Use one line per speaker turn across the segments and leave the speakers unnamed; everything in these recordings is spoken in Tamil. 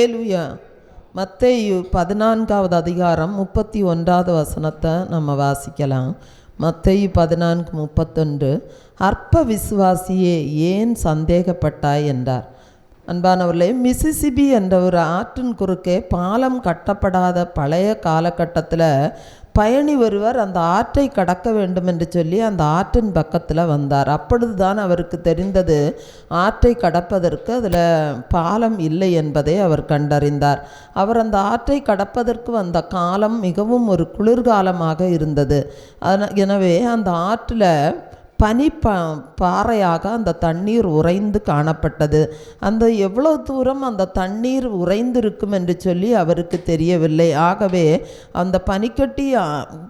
அல்லேலூயா. மத்தேயு 14வது அதிகாரம் 31வது வசனத்தை நம்ம வாசிக்கலாம். மத்தேயு 14:31. அற்ப விசுவாசியே ஏன் சந்தேகப்பட்டாய் என்றார். அன்பானவர்களே, மிசிசிபி என்ற ஒரு ஆற்றின் குறுக்கே பாலம் கட்டப்படாத பழைய காலகட்டத்தில் பயணி ஒருவர் அந்த ஆற்றை கடக்க வேண்டும் என்று சொல்லி அந்த ஆற்றின் பக்கத்தில் வந்தார். அப்பொழுதுதான் அவருக்கு தெரிந்தது ஆற்றை கடப்பதற்கு அதில் பாலம் இல்லை என்பதை அவர் கண்டறிந்தார். அவர் அந்த ஆற்றை கடப்பதற்கு வந்த காலம் மிகவும் ஒரு குளிர்காலமாக இருந்தது. எனவே அந்த ஆற்றில் பாறையாக அந்த தண்ணீர் உறைந்து காணப்பட்டது. அந்த எவ்வளோ தூரம் அந்த தண்ணீர் உறைந்திருக்கும் என்று சொல்லி அவருக்கு தெரியவில்லை. ஆகவே அந்த பனிக்கட்டி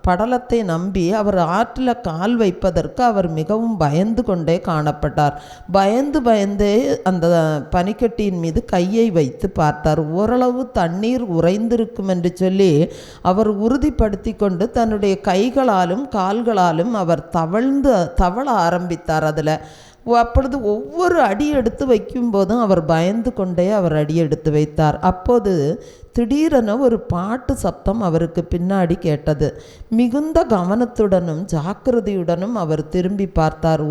படலத்தை நம்பி அவர் ஆற்றில் கால் வைப்பதற்கு அவர் மிகவும் பயந்து கொண்டே காணப்பட்டார். பயந்தே அந்த பனிக்கட்டியின் மீது கையை வைத்து பார்த்தார். ஓரளவு தண்ணீர் உறைந்திருக்கும் என்று சொல்லி அவர் உறுதிப்படுத்தி கொண்டு தன்னுடைய கைகளாலும் கால்களாலும் அவர் தவள ஆரம்பித்தார். அதில் அப்பொழுது ஒவ்வொரு அடி எடுத்து வைக்கும்போதும் அவர் பயந்து கொண்டே அவர் அடி எடுத்து வைத்தார். அப்போது திடீரென ஒரு பாட்டு சப்தம் அவருக்கு பின்னாடி கேட்டது. மிகுந்த கவனத்துடனும் ஜாக்கிரதையுடனும் அவர் திரும்பி பார்த்தார்.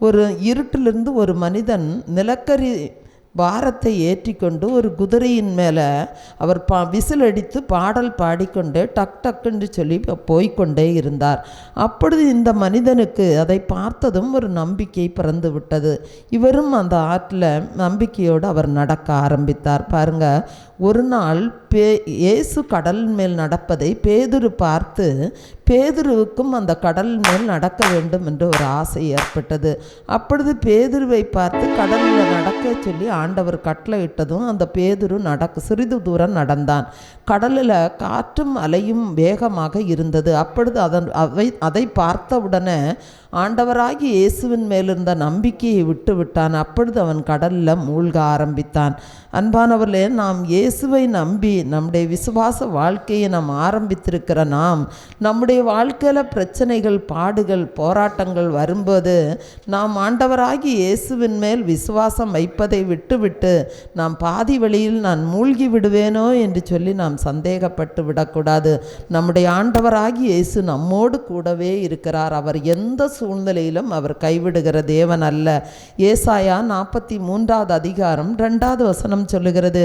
ஒரு இருட்டிலிருந்து ஒரு மனிதன் நிலக்கரி பாரத்தை ஏற்றி கொண்டு ஒரு குதிரையின் மேலே அவர் விசில் அடித்து பாடல் பாடிக்கொண்டே டக்குன்னு சொல்லி போய்கொண்டே இருந்தார். அப்பொழுது இந்த மனிதனுக்கு அதை பார்த்ததும் ஒரு நம்பிக்கை பிறந்து விட்டது. இவரும் அந்த ஆற்றில் நம்பிக்கையோடு அவர் நடக்க ஆரம்பித்தார். பாருங்க, ஒரு நாள் இயேசு கடல் மேல் நடப்பதை பேதுரு பார்த்து பேதுருவுக்கும் அந்த கடல் மேல் நடக்க வேண்டும் என்று ஒரு ஆசை ஏற்பட்டது. அப்பொழுது பேதுருவை பார்த்து கடலில் நடக்க சொல்லி ஆண்டவர் கட்டளையிட்டதும் அந்த பேதுரு சிறிது தூரம் நடந்தான். கடலில் காற்றும் அலையும் வேகமாக இருந்தது. அப்பொழுது அதை பார்த்தவுடனே ஆண்டவராகி இயேசுவின் மேலிருந்த நம்பிக்கையை விட்டு விட்டான். அப்பொழுது அவன் கடலில் மூழ்க ஆரம்பித்தான். அன்பானவர்களே, நாம் இயேசுவை நம்பி நம்முடைய விசுவாச வாழ்க்கையை நாம் ஆரம்பித்திருக்கிற நம்முடைய வாழ்க்கையில் பிரச்சனைகள், பாடுகள், போராட்டங்கள் வரும்போது நாம் ஆண்டவராகி இயேசுவின் மேல் விசுவாசம் வைப்பதை விட்டுவிட்டு நாம் பாதி வழியில் நான் மூழ்கி விடுவேனோ என்று சொல்லி நாம் சந்தேகப்பட்டு விடக்கூடாது. நம்முடைய ஆண்டவராகி இயேசு நம்மோடு கூடவே இருக்கிறார். அவர் எந்த சூழ்நிலையிலும் அவர் கைவிடுகிற தேவன் அல்ல. ஏசாயா 43வது அதிகாரம் 2வது வசனம் சொல்லுகிறது,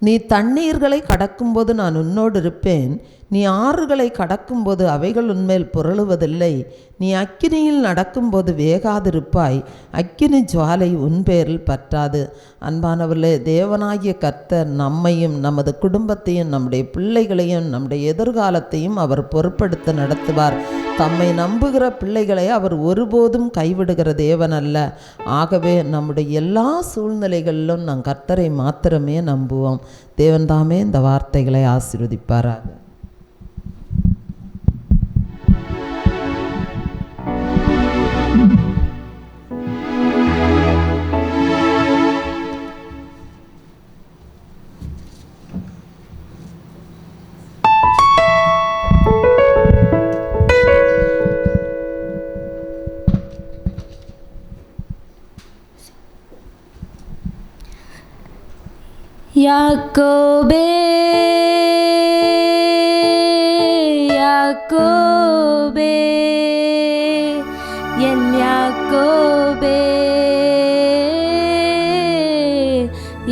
நீ தண்ணீர்களை கடக்கும்போது நான் உன்னோடு இருப்பேன், நீ ஆறுகளை கடக்கும்போது அவைகள் உன்மேல் புரளுவதில்லை, நீ அக்கினியில் நடக்கும்போது வேகாதிருப்பாய், அக்கினி ஜுவாலை உன் பேரில் பற்றாது. அன்பானவர்களே, தேவனாகிய கர்த்தர் நம்மையும் நமது குடும்பத்தையும் நம்முடைய பிள்ளைகளையும் நம்முடைய எதிர்காலத்தையும் அவர் பொறுப்படுத்த நடத்துவார். தம்மை நம்புகிற பிள்ளைகளை அவர் ஒருபோதும் கைவிடுகிற தேவன் அல்ல. ஆகவே நம்முடைய எல்லா சூழ்நிலைகளிலும் நாம் கர்த்தரை மாத்திரமே நம்புவோம். தேவன் தாமே இந்த வார்த்தைகளை ஆசீர்வதிப்பாராக.
யாக்கோபே யாக்கோபே என் யாக்கோபே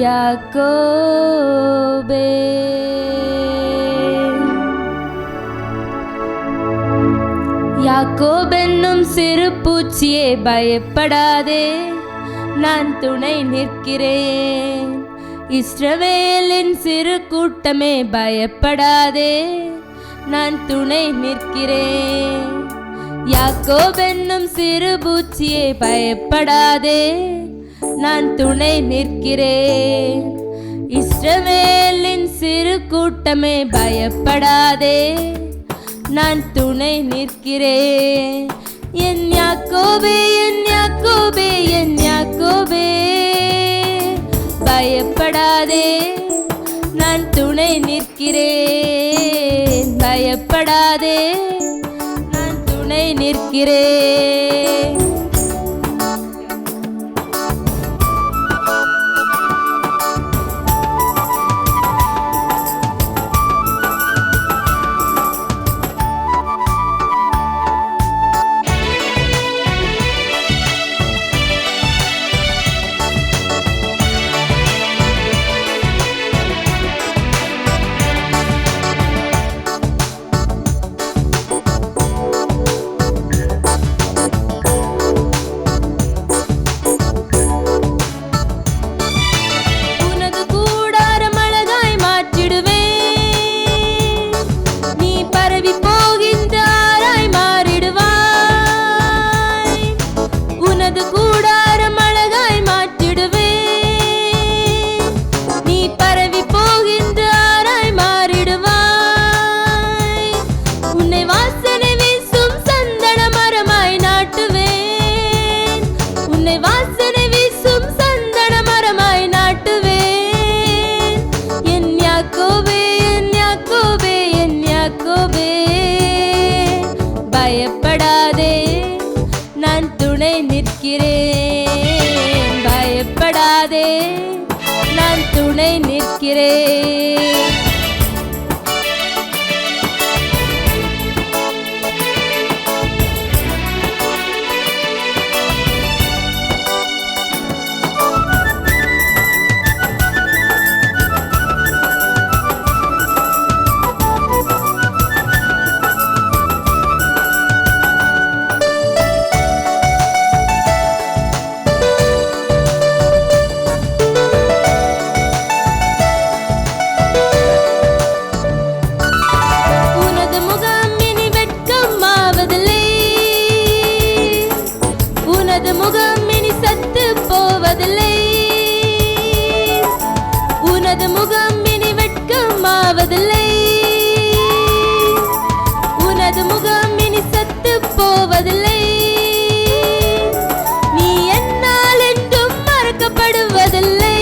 யாக்கோபே யாக்கோபென்னும் சிறு பூச்சியே பயப்படாதே, நான் துணை நிற்கிறேன். இஸ்ரவேலின் சிறு கூட்டமே பயப்படாதே, நான் துணை நிற்கிறேன். யாக்கோபென்னும் சிறு பூச்சியே பயப்படாதே, நான் துணை நிற்கிறேன். இஸ்ரவேலின் சிறு கூட்டமே பயப்படாதே, நான் துணை நிற்கிறேன். என் யாக்கோபே என் யாக்கோபே என் யாக்கோபே பயப்படாதே, நான் துணை நிற்கிறேன். பயப்படாதே, நான் துணை நிற்கிறேன். துணை நிற்கிறேன். உனது முகம் இனி வெட்கமாவதில்லை, உனது முகம் இனி சத்து போவதில்லை. நீ என்னால் என்றும் மறக்கப்படுவதில்லை,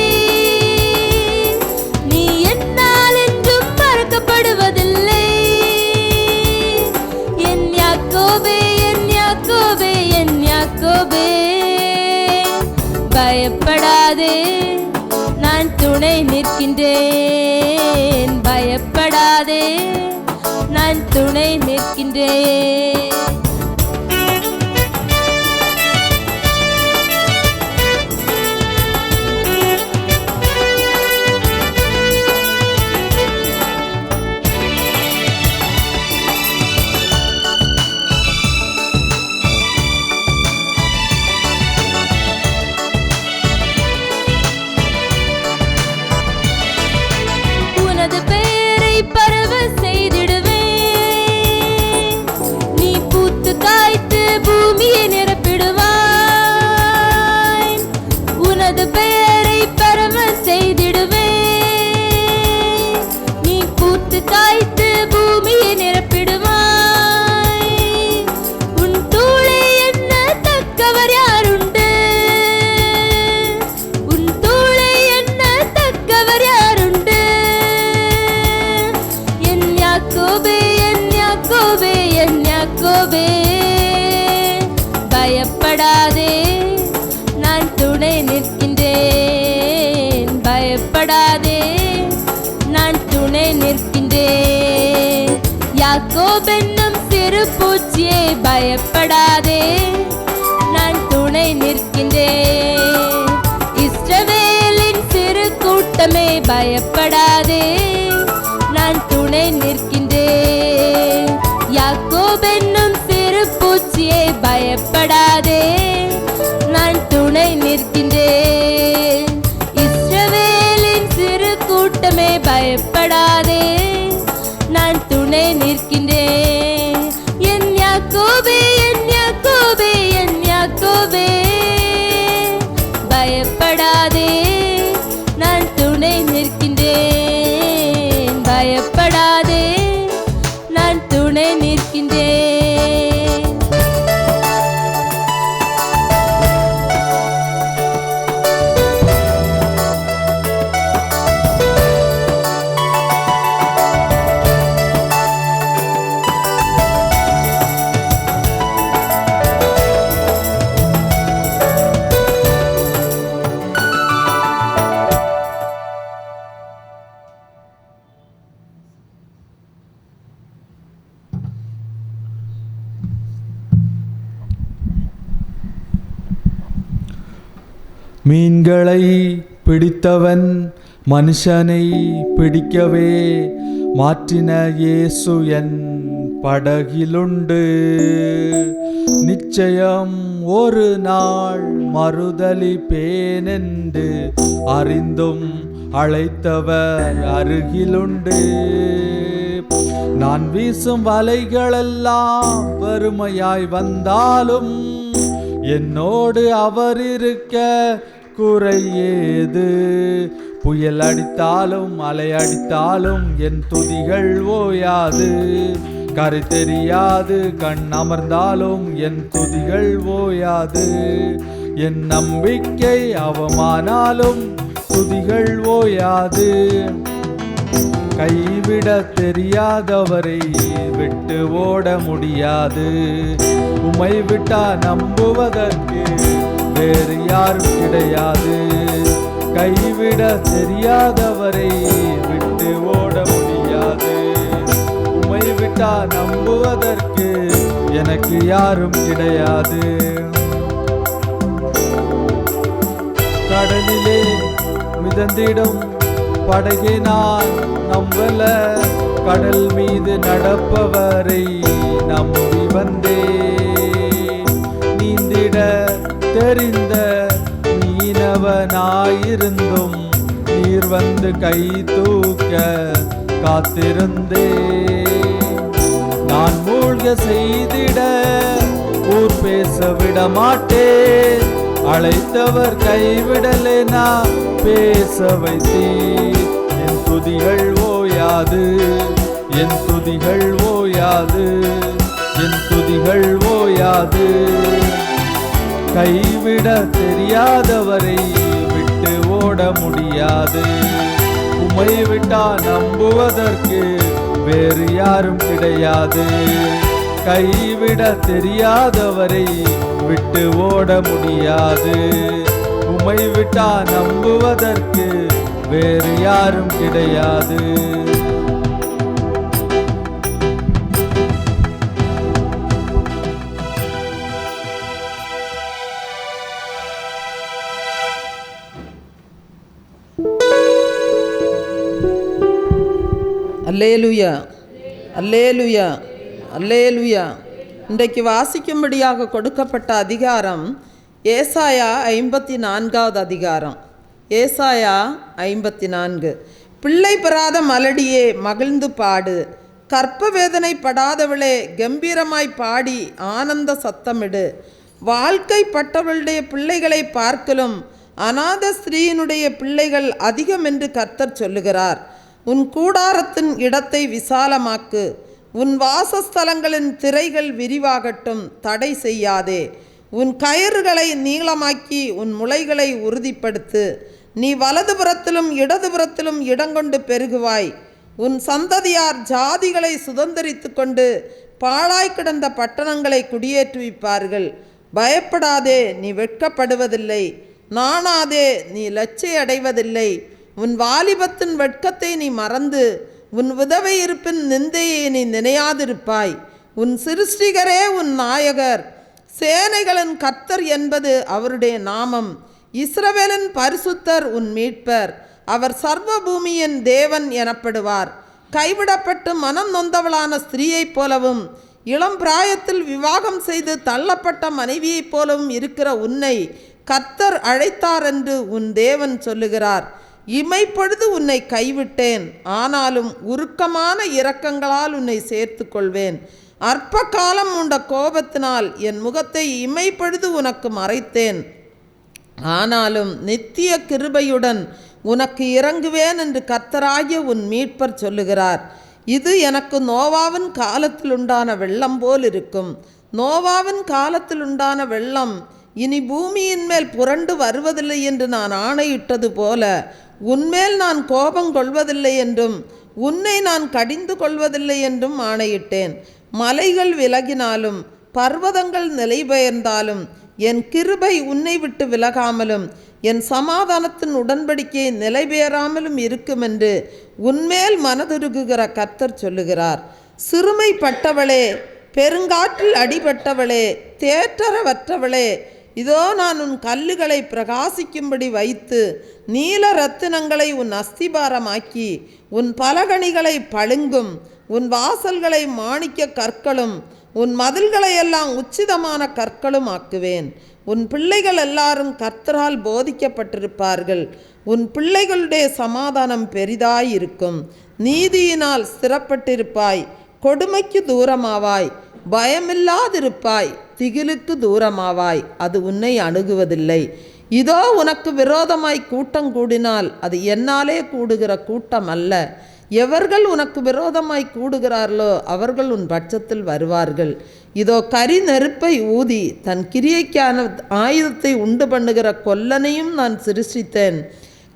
நீ என்னால் என்றும் மறக்கப்படுவதில்லை. என் யாக்கோபே, என் யாக்கோபே, என் யாக்கோபே, பயப்படாதே, நான் துணை நிற்கின்றேன். பயப்படாதே, நான் துணை நிற்கின்றேன். உனது பெயரை பரவ செய்திடுவேன், நீ பூத்து காய்த்து பூமியை நிரப்பிடுவாய். உனது பெயரை பரவ செய்திடுவேன், நீ பூத்து காய்த்து பூமியை நிரப்பிடுவாய். உன் தூளை என்ன தக்கவர் யாருண்டு, உன் தூளை என்ன தக்கவர் யாருண்டு. என் யாக்கோபே, என் யாக்கோபே, என் யாக்கோபே, பயப்படாதே, நான் துணை நிற்கின்றேன். பயப்படாதே, நான் துணை நிற்கின்றேன். யாக்கோபென்னும் சிறு பூச்சியே, பயப்படாதே, நான் துணை நிற்கின்றேன். இஸ்ரவேலின் சிறு கூட்டமே, பயப்படாதே, நான் துணை நிற்கின்றேன். யாக்கோபென்னும் சிறு பூச்சியே, பயப்படாதே, நான் துணை நிற்கின்றேன். இஸ்ரவேலின் சிறு கூட்டமே, பயப்படாதே, நான் துணை நிற்கின்றேன். என் யாக்கோபே, என் யாக்கோபே, என் யாக்கோபே, பயப்படாதே, நான் துணை நிற்கின்றேன். பயப்படாதே, நான் துணை நிற்கின்றேன்.
மீன்களை பிடித்தவன் மனுஷனை பிடிக்கவே மாற்றின இயேசு என் படகிலுண்டு. நிச்சயம் ஒரு நாள் மறுதலிப்பேனென்று அறிந்தும் அழைத்தவர் அருகிலுண்டு. நான் வீசும் வலைகளெல்லாம் வறுமையாய் வந்தாலும் என்னோடு அவர் இருக்க குறையேது. புயல் அடித்தாலும் அலை அடித்தாலும் என் துதிகள் ஓயாது. கரை தெரியாது கண் அமர்ந்தாலும் என் துதிகள் ஓயாது. என் நம்பிக்கை அவமானாலும் துதிகள் ஓயாது. கைவிட தெரியாதவரை விட்டு ஓட முடியாது. உம்மை விட்டா நம்புவதற்கு வேறு யாரும் கிடையாது. கைவிட தெரியாதவரை விட்டு ஓட முடியாது. உம்மை விட்டா நம்புவதற்கு எனக்கு யாரும் கிடையாது. கடலிலே மிதந்திடும் படகை நான் நம்பல, கடல் மீது நடப்பவரை நம்பி வந்தே. நீந்திட தெரிந்த மீனவனாயிருந்தும் நீர் வந்து கை தூக்க காத்திருந்தே. நான் மூழ்க செய்திட ஊர் பேச விட மாட்டேன். அழைத்தவர் கைவிடலே நான் பேச வைத்தீர். என் துதிகள் ஓயாது, என் துதிகள் ஓயாது, என் துதிகள் ஓயாது. கைவிட தெரியாதவரை விட்டு ஓட முடியாது. உம்மை விட்டா நம்புவதற்கு வேறு யாரும் கிடையாது. கைவிட தெரியாதவரை விட்டு ஓட முடியாது. உம்மை விட்டா நம்புவதற்கு வேறு யாரும் கிடையாது.
அல்லேலூயா, அல்லேலூயா, அல்லேலூயா. இன்றைக்கு வாசிக்கும்படியாக கொடுக்கப்பட்ட அதிகாரம் ஏசாயா 54வது அதிகாரம். ஏசாயா 54. பிள்ளை பெறாத மலடியே மகிழ்ந்து பாடு, கற்ப வேதனை படாதவளே கம்பீரமாய் பாடி ஆனந்த சத்தமிடு. வாழ்க்கைப்பட்டவளுடைய பிள்ளைகளை பார்க்கலும் அநாத ஸ்திரீயினுடைய பிள்ளைகள் அதிகம் என்று கர்த்தர் சொல்லுகிறார். உன் கூடாரத்தின் இடத்தை விசாலமாக்கு, உன் வாசஸ்தலங்களின் திரைகள் விரிவாகட்டும், தடை செய்யாதே. உன் கயிறுகளை நீளமாக்கி உன் முளைகளை உறுதிப்படுத்து. நீ வலதுபுறத்திலும் இடதுபுறத்திலும் இடங்கொண்டு பெருகுவாய். உன் சந்ததியார் ஜாதிகளை சுதந்தரித்து கொண்டு பாழாய் கிடந்த பட்டணங்களை குடியேற்றுவிப்பார்கள். பயப்படாதே, நீ வெட்கப்படுவதில்லை. நாணாதே, நீ லட்சை அடைவதில்லை. உன் வாலிபத்தின் வெட்கத்தை நீ மறந்து உன் விதவை இருப்பின் நிந்தையை நீ நினையாதிருப்பாய். உன் சிருஷ்டிகரே உன் நாயகர், சேனைகளின் கர்த்தர் என்பது அவருடைய நாமம். இஸ்ரவேலின் பரிசுத்தர் உன் மீட்பர். அவர் சர்வ பூமியின் தேவன் எனப்படுவார். கைவிடப்பட்டு மனம் நொந்தவளான ஸ்திரீயைப் போலவும் இளம் பிராயத்தில் விவாகம் செய்து தள்ளப்பட்ட மனைவியைப் போலவும் இருக்கிற உன்னை கர்த்தர் அழைத்தார் என்று உன் தேவன் சொல்லுகிறார். இமைப்பொழுது உன்னை கைவிட்டேன், ஆனாலும் உருக்கமான இரக்கங்களால் உன்னை சேர்த்து கொள்வேன். அற்ப காலம் உண்ட கோபத்தினால் என் முகத்தை இமைப்பொழுது உனக்கு மறைத்தேன், ஆனாலும் நித்திய கிருபையுடன் உனக்கு இறங்குவேன் என்று கர்த்தராகிய உன் மீட்பர் சொல்லுகிறார். இது எனக்கு நோவாவின் காலத்தில் உண்டான வெள்ளம் போல் இருக்கும். நோவாவின் காலத்தில் உண்டான வெள்ளம் இனி பூமியின் மேல் புரண்டு வருவதில்லை என்று நான் ஆணையிட்டது போல உன்மேல் நான் கோபம் கொள்வதில்லை என்றும் உன்னை நான் கடிந்து கொள்வதில்லை என்றும் ஆணையிட்டேன். மலைகள் விலகினாலும் பர்வதங்கள் நிலைபெயர்ந்தாலும் என் கிருபை உன்னை விட்டு விலகாமலும் என் சமாதானத்தின் உடன்படிக்கை நிலைபெயராமலும் இருக்கும் என்று உன்மேல் மனதுருகுகிற கர்த்தர் சொல்லுகிறார். சிறுமைப்பட்டவளே, பெருங்காற்றில் அடிபட்டவளே, தேற்றரவற்றவளே, இதோ நான் உன் கல்லுகளை பிரகாசிக்கும்படி வைத்து நீல ரத்தினங்களை உன் அஸ்திபாரமாக்கி உன் பலகணிகளை பளிங்கும் உன் வாசல்களை மாணிக்க கற்களும் உன் மதில்களையெல்லாம் உச்சிதமான கற்களும் ஆக்குவேன். உன் பிள்ளைகள் எல்லாரும் கர்த்தரால் போதிக்கப்பட்டிருப்பார்கள். உன் பிள்ளைகளுடைய சமாதானம் பெரிதாயிருக்கும். நீதியினால் ஸ்திரப்பட்டிருப்பாய். கொடுமைக்கு தூரமாவாய். பயமில்லாதிருப்பாய். திகிலுக்கு தூரமாவாய். அது உன்னை அணுகுவதில்லை. இதோ உனக்கு விரோதமாய் கூட்டம் கூடினால் அது என்னாலே கூடுகிற கூட்டம் அல்ல. எவர்கள் உனக்கு விரோதமாய் கூடுகிறார்களோ அவர்கள் உன் பட்சத்தில் வருவார்கள். இதோ கரி நெருப்பை ஊதி தன் கிரியைக்கான ஆயுதத்தை உண்டு பண்ணுகிற கொல்லனையும் நான் சிருஷ்டித்தேன்.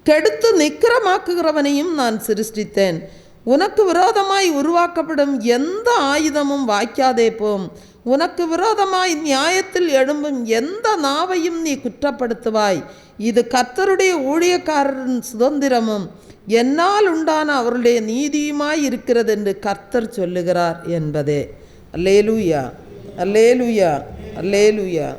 கெடுத்து நிக்கிரமாக்குகிறவனையும் நான் சிருஷ்டித்தேன். உனக்கு விரோதமாய் உருவாக்கப்படும் எந்த ஆயுதமும் வாய்க்காதே போம். உனக்கு விரோதமாய் நியாயத்தில் எழும்பும் எந்த நாவையும் நீ குற்றப்படுத்துவாய். இது கர்த்தருடைய ஊழியக்காரரின் சுதந்திரமும் என்னால் உண்டான அவருடைய நீதியுமாய் இருக்கிறது என்று கர்த்தர் சொல்லுகிறார் என்பதே. அல்லேலூயா, அல்லேலூயா, அல்லேலூயா.